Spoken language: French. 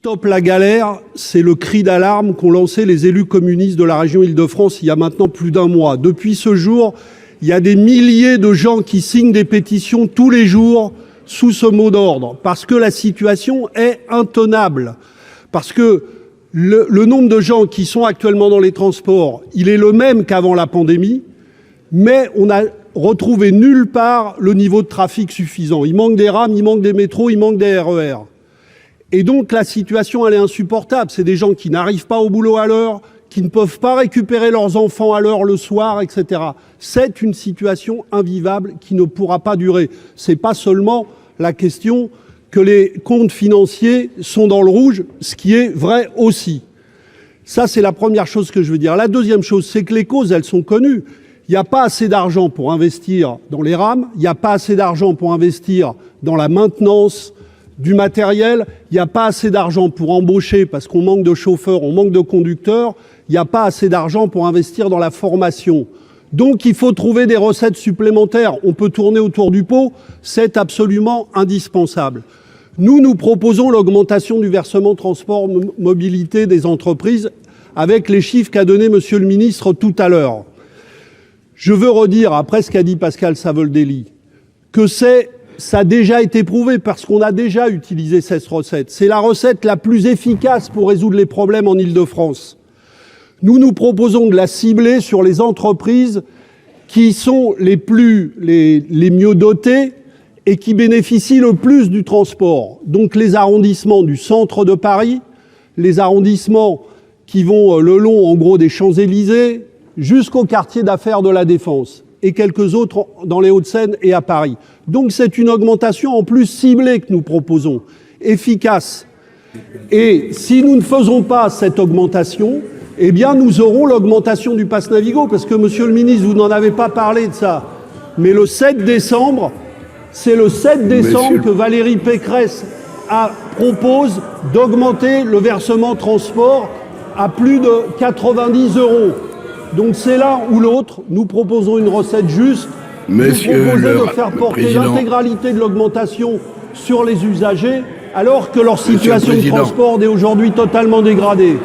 Stop la galère, c'est le cri d'alarme qu'ont lancé les élus communistes de la région Île-de-France il y a maintenant plus d'un mois. Depuis ce jour, il y a des milliers de gens qui signent des pétitions tous les jours sous ce mot d'ordre, parce que la situation est intenable. Parce que le nombre de gens qui sont actuellement dans les transports, il est le même qu'avant la pandémie, mais on n'a retrouvé nulle part le niveau de trafic suffisant. Il manque des rames, il manque des métros, il manque des RER. Et donc la situation, elle est insupportable. C'est des gens qui n'arrivent pas au boulot à l'heure, qui ne peuvent pas récupérer leurs enfants à l'heure le soir, etc. C'est une situation invivable qui ne pourra pas durer. C'est pas seulement la question que les comptes financiers sont dans le rouge, ce qui est vrai aussi. Ça, c'est la première chose que je veux dire. La deuxième chose, c'est que les causes, elles sont connues. Il n'y a pas assez d'argent pour investir dans les rames, il n'y a pas assez d'argent pour investir dans la maintenance du matériel, il n'y a pas assez d'argent pour embaucher parce qu'on manque de chauffeurs, on manque de conducteurs, il n'y a pas assez d'argent pour investir dans la formation. Donc il faut trouver des recettes supplémentaires. On peut tourner autour du pot, c'est absolument indispensable. Nous proposons l'augmentation du versement transport mobilité des entreprises avec les chiffres qu'a donné Monsieur le ministre tout à l'heure. Je veux redire, après ce qu'a dit Pascal Savoldelli, que ça a déjà été prouvé parce qu'on a déjà utilisé cette recette. C'est la recette la plus efficace pour résoudre les problèmes en Île-de-France. Nous proposons de la cibler sur les entreprises qui sont les mieux dotées et qui bénéficient le plus du transport. Donc les arrondissements du centre de Paris, les arrondissements qui vont le long, en gros, des Champs-Élysées, jusqu'au quartier d'affaires de la Défense et quelques autres dans les Hauts-de-Seine et à Paris. Donc c'est une augmentation en plus ciblée que nous proposons, efficace. Et si nous ne faisons pas cette augmentation, eh bien nous aurons l'augmentation du pass Navigo, parce que monsieur le ministre, vous n'en avez pas parlé de ça. Mais le 7 décembre, c'est le 7 décembre que Valérie Pécresse propose d'augmenter le versement transport à plus de 90 €. Donc c'est l'un ou l'autre. Nous proposons une recette juste. Monsieur nous proposons de faire porter l'intégralité de l'augmentation sur les usagers, alors que leur situation de transport est aujourd'hui totalement dégradée.